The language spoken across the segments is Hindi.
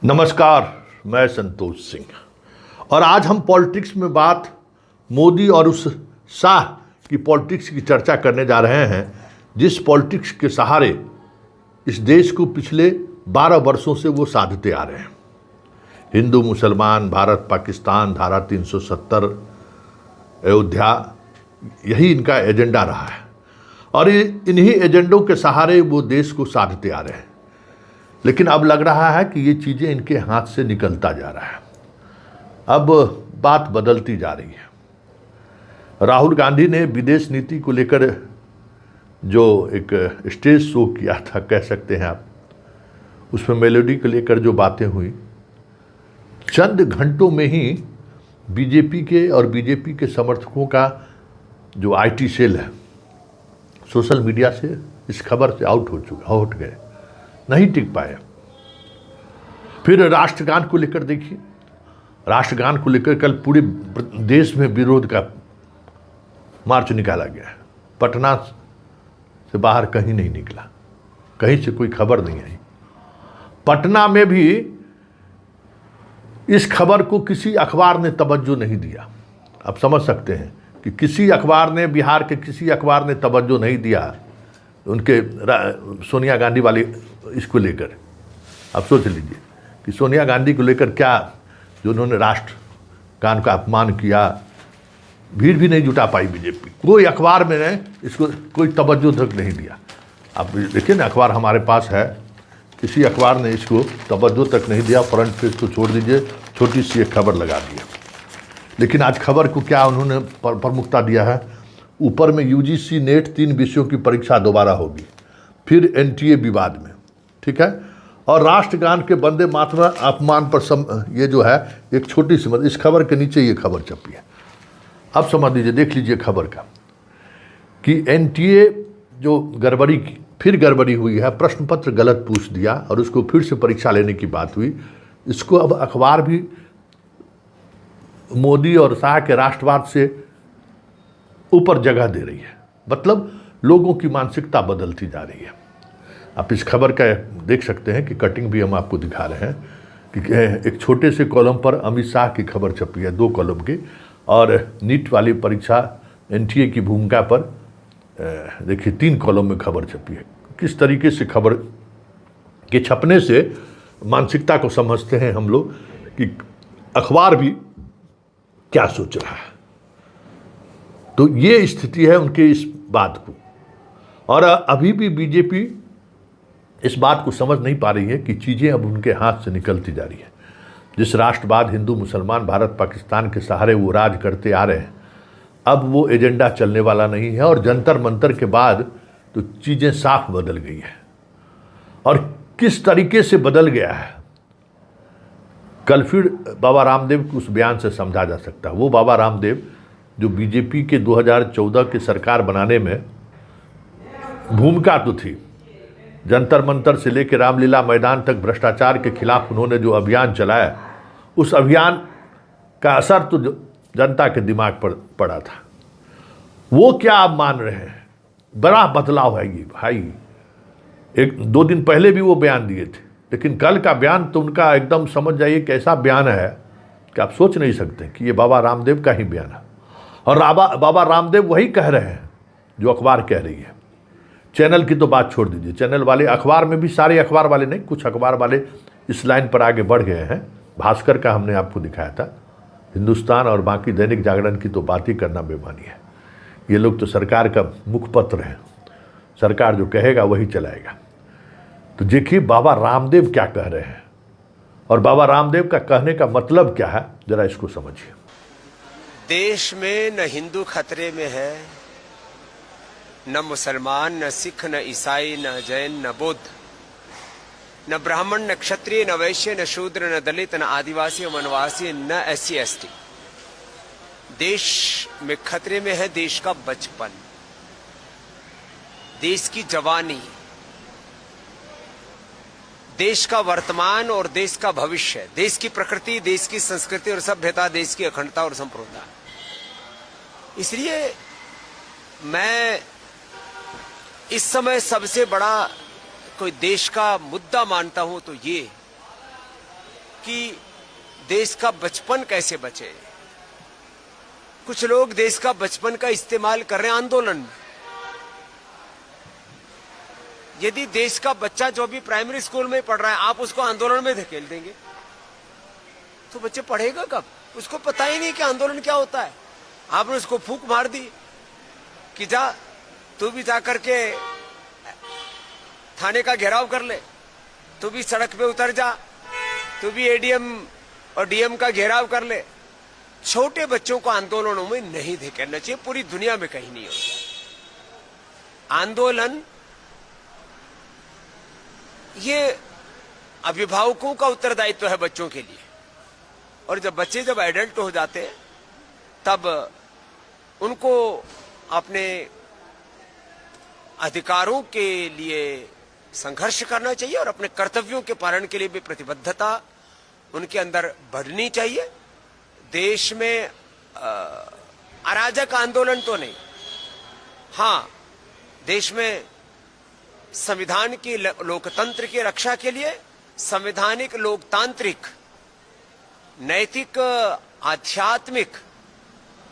नमस्कार, मैं संतोष सिंह और आज हम पॉलिटिक्स में बात मोदी और उस शाह की पॉलिटिक्स की चर्चा करने जा रहे हैं जिस पॉलिटिक्स के सहारे इस देश को पिछले 12 वर्षों से वो साधते आ रहे हैं। हिंदू मुसलमान, भारत पाकिस्तान, धारा 370, अयोध्या, यही इनका एजेंडा रहा है और इन्हीं एजेंडों के सहारे वो देश को साधते आ रहे हैं। लेकिन अब लग रहा है कि ये चीज़ें इनके हाथ से निकलता जा रहा है। अब बात बदलती जा रही है। राहुल गांधी ने विदेश नीति को लेकर जो एक स्टेज शो किया था, कह सकते हैं आप, उसमें मेलोडी को लेकर जो बातें हुई, चंद घंटों में ही बीजेपी के और बीजेपी के समर्थकों का जो आईटी सेल है सोशल मीडिया से इस खबर से आउट गए, नहीं टिक पाए। फिर राष्ट्रगान को लेकर देखिए, राष्ट्रगान को लेकर कल पूरे देश में विरोध का मार्च निकाला गया है। पटना से बाहर कहीं नहीं निकला, कहीं से कोई खबर नहीं आई। पटना में भी इस खबर को किसी अखबार ने तवज्जो नहीं दिया। आप समझ सकते हैं कि किसी अखबार ने, बिहार के किसी अखबार ने तवज्जो नहीं दिया उनके सोनिया गांधी वाले इसको लेकर। आप सोच लीजिए कि सोनिया गांधी को लेकर क्या जो उन्होंने राष्ट्रगान का अपमान किया, भीड़ भी नहीं जुटा पाई बीजेपी। कोई अखबार में ने इसको कोई तवज्जो तक नहीं दिया। आप देखिए ना, अखबार हमारे पास है, किसी अखबार ने इसको तवज्जो तक नहीं दिया। फ्रंट पेज को छोड़ दीजिए, छोटी सी एक खबर लगा दिया। लेकिन आज खबर को क्या उन्होंने प्रमुखता दिया है, ऊपर में यूजीसी नेट 3 विषयों की परीक्षा दोबारा होगी, फिर एनटीए विवाद में, ठीक है, और राष्ट्रगान के वंदे मातरम अपमान पर ये जो है एक छोटी सी इस खबर के नीचे ये खबर छपी है। अब समझ लीजिए, देख लीजिए खबर का कि एनटीए जो गड़बड़ी की, फिर गड़बड़ी हुई है, प्रश्न पत्र गलत पूछ दिया और उसको फिर से परीक्षा लेने की बात हुई। इसको अब अखबार भी मोदी और शाह के राष्ट्रवाद से ऊपर जगह दे रही है। मतलब लोगों की मानसिकता बदलती जा रही है। आप इस खबर का देख सकते हैं कि कटिंग भी हम आपको दिखा रहे हैं कि एक छोटे से कॉलम पर अमित शाह की खबर छपी है, 2 कॉलम की, और नीट वाली परीक्षा एनटीए की भूमिका पर देखिए 3 कॉलम में खबर छपी है। किस तरीके से खबर के छपने से मानसिकता को समझते हैं हम लोग कि अखबार भी क्या सोच रहा है। तो ये स्थिति है उनके इस बात को, और अभी भी बीजेपी इस बात को समझ नहीं पा रही है कि चीज़ें अब उनके हाथ से निकलती जा रही है। जिस राष्ट्रवाद, हिंदू मुसलमान, भारत पाकिस्तान के सहारे वो राज करते आ रहे हैं, अब वो एजेंडा चलने वाला नहीं है। और जंतर मंतर के बाद तो चीज़ें साफ बदल गई है। और किस तरीके से बदल गया है, कल फिर बाबा रामदेव को उस बयान से समझा जा सकता है। वो बाबा रामदेव जो बीजेपी के 2014 की सरकार बनाने में भूमिका तो थी, जंतर मंतर से लेकर रामलीला मैदान तक भ्रष्टाचार के खिलाफ उन्होंने जो अभियान चलाया, उस अभियान का असर तो जनता के दिमाग पर पड़ा था। वो क्या आप मान रहे हैं, बड़ा बदलाव है ये भाई। 1-2 दिन पहले भी वो बयान दिए थे, लेकिन कल का बयान तो उनका एकदम समझ जाइए कैसा बयान है कि आप सोच नहीं सकते कि ये बाबा रामदेव का ही बयान है। और बाबा रामदेव वही कह रहे हैं जो अखबार कह रही है। चैनल की तो बात छोड़ दीजिए, चैनल वाले, अखबार में भी सारे अखबार वाले नहीं, कुछ अखबार वाले इस लाइन पर आगे बढ़ गए हैं। भास्कर का हमने आपको दिखाया था, हिंदुस्तान और बाकी दैनिक जागरण की तो बात ही करना बेमानी है। ये लोग तो सरकार का मुखपत्र है, सरकार जो कहेगा वही चलाएगा। तो देखिए बाबा रामदेव क्या कह रहे हैं और बाबा रामदेव का कहने का मतलब क्या है, जरा इसको समझिए। देश में न हिंदू खतरे में है, न मुसलमान, न सिख, न ईसाई, न जैन, न बौद्ध, न ब्राह्मण, न क्षत्रिय, न वैश्य, न शूद्र, न दलित, न आदिवासी, वनवासी, न एससी एसटी। देश में खतरे में है देश का बचपन, देश की जवानी, देश का वर्तमान और देश का भविष्य, देश की प्रकृति, देश की संस्कृति और सभ्यता, देश की अखंडता और संप्रभुता। इसलिए मैं इस समय सबसे बड़ा कोई देश का मुद्दा मानता हूं तो ये कि देश का बचपन कैसे बचे। कुछ लोग देश का बचपन का इस्तेमाल कर रहे हैं आंदोलन में। यदि देश का बच्चा जो भी प्राइमरी स्कूल में पढ़ रहा है आप उसको आंदोलन में धकेल देंगे तो बच्चे पढ़ेगा कब? उसको पता ही नहीं कि आंदोलन क्या होता है। आपने उसको फूंक मार दी कि जा तू भी जा करके थाने का घेराव कर ले, तू भी सड़क पे उतर जा, तू भी एडीएम और डीएम का घेराव कर ले। छोटे बच्चों को आंदोलनों में नहीं धकेलना चाहिए, पूरी दुनिया में कहीं नहीं होता। आंदोलन ये अभिभावकों का उत्तरदायित्व है बच्चों के लिए, और जब बच्चे जब एडल्ट हो जाते हैं तब उनको अपने अधिकारों के लिए संघर्ष करना चाहिए और अपने कर्तव्यों के पालन के लिए भी प्रतिबद्धता उनके अंदर बढ़नी चाहिए। देश में अराजक आंदोलन तो नहीं, हाँ देश में संविधान की लोकतंत्र की रक्षा के लिए संवैधानिक लोकतांत्रिक नैतिक आध्यात्मिक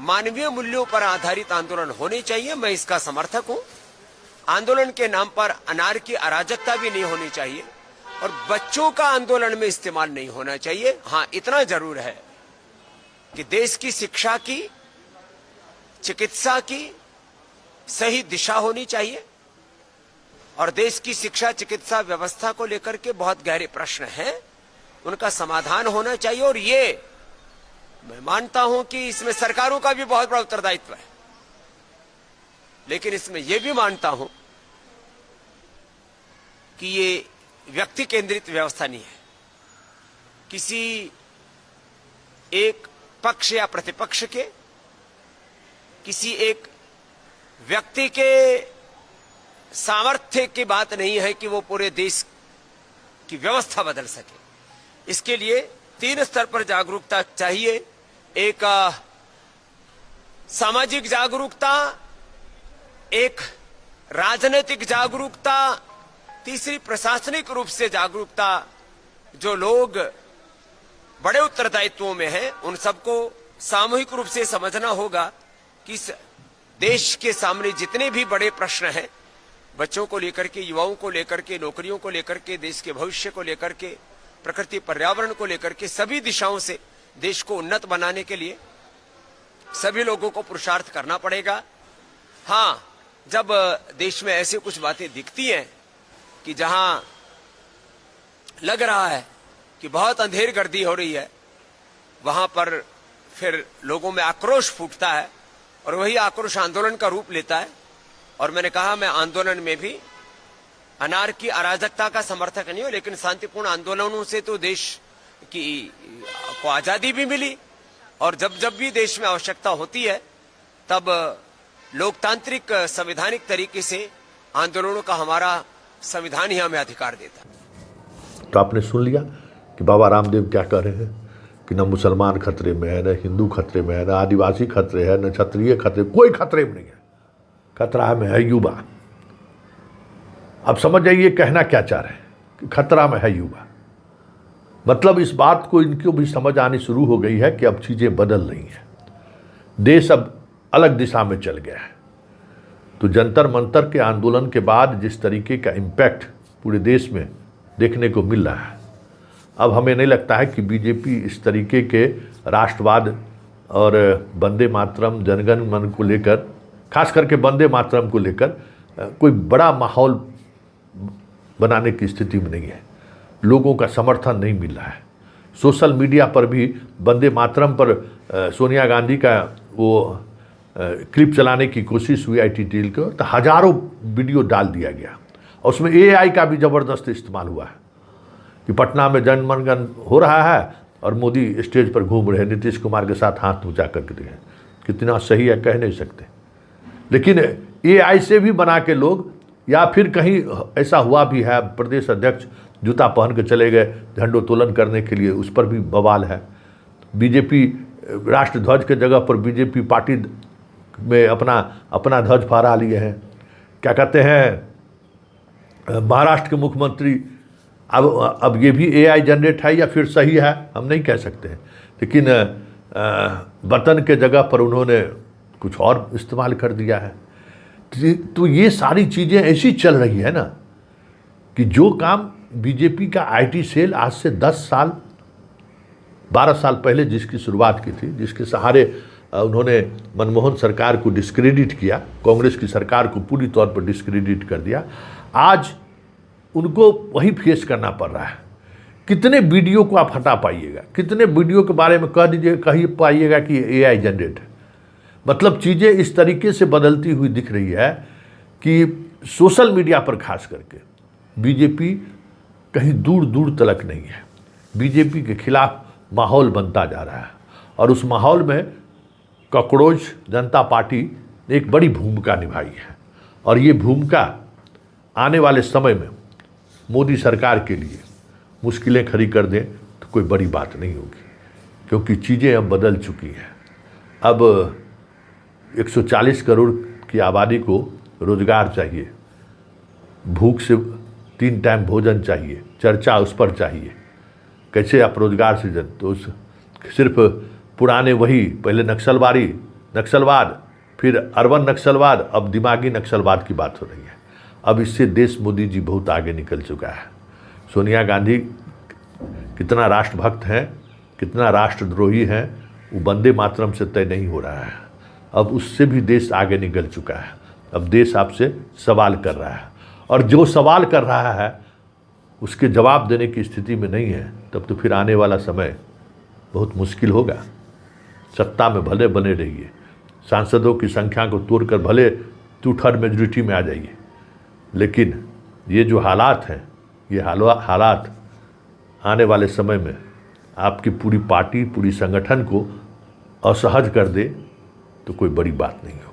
मानवीय मूल्यों पर आधारित आंदोलन होने चाहिए। मैं इसका समर्थक हूं। आंदोलन के नाम पर अनारकी अराजकता भी नहीं होनी चाहिए और बच्चों का आंदोलन में इस्तेमाल नहीं होना चाहिए। हां इतना जरूर है कि देश की शिक्षा की चिकित्सा की सही दिशा होनी चाहिए और देश की शिक्षा चिकित्सा व्यवस्था को लेकर के बहुत गहरे प्रश्न हैं, उनका समाधान होना चाहिए। और ये मैं मानता हूं कि इसमें सरकारों का भी बहुत बड़ा उत्तरदायित्व है, लेकिन इसमें यह भी मानता हूं कि ये व्यक्ति केंद्रित व्यवस्था नहीं है। किसी एक पक्ष या प्रतिपक्ष के, किसी एक व्यक्ति के सामर्थ्य की बात नहीं है कि वो पूरे देश की व्यवस्था बदल सके। इसके लिए 3 स्तर पर जागरूकता चाहिए। एक सामाजिक जागरूकता, एक राजनीतिक जागरूकता, तीसरी प्रशासनिक रूप से जागरूकता। जो लोग बड़े उत्तरदायित्वों में हैं उन सबको सामूहिक रूप से समझना होगा कि देश के सामने जितने भी बड़े प्रश्न हैं, बच्चों को लेकर के, युवाओं को लेकर के, नौकरियों को लेकर के, देश के भविष्य को लेकर के, प्रकृति पर्यावरण को लेकर के, सभी दिशाओं से देश को उन्नत बनाने के लिए सभी लोगों को पुरुषार्थ करना पड़ेगा। हां, जब देश में ऐसे कुछ बातें दिखती हैं कि जहां लग रहा है कि बहुत अंधेर गर्दी हो रही है, वहां पर फिर लोगों में आक्रोश फूटता है और वही आक्रोश आंदोलन का रूप लेता है। और मैंने कहा मैं आंदोलन में भी अनारकी अराजकता का समर्थक नहीं हूं, लेकिन शांतिपूर्ण आंदोलनों से तो देश की को आजादी भी मिली और जब जब भी देश में आवश्यकता होती है तब लोकतांत्रिक संवैधानिक तरीके से आंदोलनों का हमारा संविधान ही हमें अधिकार देता है। तो आपने सुन लिया कि बाबा रामदेव क्या कह रहे हैं कि न मुसलमान खतरे में है, न हिंदू खतरे में है, न आदिवासी खतरे है, न क्षत्रिय खतरे, कोई खतरे में नहीं है। खतरा में है युवा। अब समझ जाइए कहना क्या चाह रहे हैं कि खतरा में है युवा। मतलब इस बात को इनको भी समझ आनी शुरू हो गई है कि अब चीज़ें बदल रही हैं, देश अब अलग दिशा में चल गया है। तो जंतर मंतर के आंदोलन के बाद जिस तरीके का इम्पैक्ट पूरे देश में देखने को मिल रहा है, अब हमें नहीं लगता है कि बीजेपी इस तरीके के राष्ट्रवाद और वंदे मातरम, जनगण मन को लेकर, खास करके वंदे मातरम को लेकर कोई बड़ा माहौल बनाने की स्थिति में नहीं है। लोगों का समर्थन नहीं मिल रहा है। सोशल मीडिया पर भी वंदे मातरम पर सोनिया गांधी का वो क्लिप चलाने की कोशिश हुई ITTL को, तो हजारों वीडियो डाल दिया गया और उसमें AI का भी ज़बरदस्त इस्तेमाल हुआ है कि पटना में जन मनगण हो रहा है और मोदी स्टेज पर घूम रहे हैं, नीतीश कुमार के साथ हाथ ऊंचा करके देखें। कितना सही है कह नहीं सकते, लेकिन AI से भी बना के लोग, या फिर कहीं ऐसा हुआ भी है प्रदेश अध्यक्ष जूता पहन के चले गए झंडोत्तोलन करने के लिए, उस पर भी बवाल है। बीजेपी राष्ट्र ध्वज के जगह पर बीजेपी पार्टी में अपना ध्वज फहरा लिए हैं। क्या कहते हैं, महाराष्ट्र के मुख्यमंत्री अब ये भी एआई जनरेट है या फिर सही है हम नहीं कह सकते हैं, लेकिन वतन के जगह पर उन्होंने कुछ और इस्तेमाल कर दिया है। तो ये सारी चीज़ें ऐसी चल रही है ना कि जो काम बीजेपी का आईटी सेल आज से 10 साल 12 साल पहले जिसकी शुरुआत की थी, जिसके सहारे उन्होंने मनमोहन सरकार को डिस्क्रेडिट किया, कांग्रेस की सरकार को पूरी तौर पर डिस्क्रेडिट कर दिया, आज उनको वही फेस करना पड़ रहा है। कितने वीडियो को आप हटा पाइएगा, कितने वीडियो के बारे में कही पाइएगा कि एआई जनरेट है। मतलब चीज़ें इस तरीके से बदलती हुई दिख रही है कि सोशल मीडिया पर खास करके बीजेपी कहीं दूर दूर तलक नहीं है। बीजेपी के खिलाफ माहौल बनता जा रहा है और उस माहौल में कॉकरोच जनता पार्टी ने एक बड़ी भूमिका निभाई है और ये भूमिका आने वाले समय में मोदी सरकार के लिए मुश्किलें खड़ी कर दें तो कोई बड़ी बात नहीं होगी, क्योंकि चीज़ें अब बदल चुकी हैं। अब 140 करोड़ की आबादी को रोजगार चाहिए, भूख से 3 टाइम भोजन चाहिए, चर्चा उस पर चाहिए, कैसे आप रोजगार सृजन। तो सिर्फ पुराने वही पहले नक्सलवाद, फिर अर्बन नक्सलवाद, अब दिमागी नक्सलवाद की बात हो रही है। अब इससे देश मोदी जी बहुत आगे निकल चुका है। सोनिया गांधी कितना राष्ट्रभक्त हैं, कितना राष्ट्रद्रोही हैं, वो वंदे मातरम से तय नहीं हो रहा है। अब उससे भी देश आगे निकल चुका है। अब देश आपसे सवाल कर रहा है और जो सवाल कर रहा है उसके जवाब देने की स्थिति में नहीं है, तब तो फिर आने वाला समय बहुत मुश्किल होगा। सत्ता में भले बने रहिए, सांसदों की संख्या को तोड़कर भले 2/3 मेजॉरिटी में आ जाइए, लेकिन ये जो हालात हैं, ये हालात आने वाले समय में आपकी पूरी पार्टी, पूरी संगठन को असहज कर दे तो कोई बड़ी बात नहीं होगी।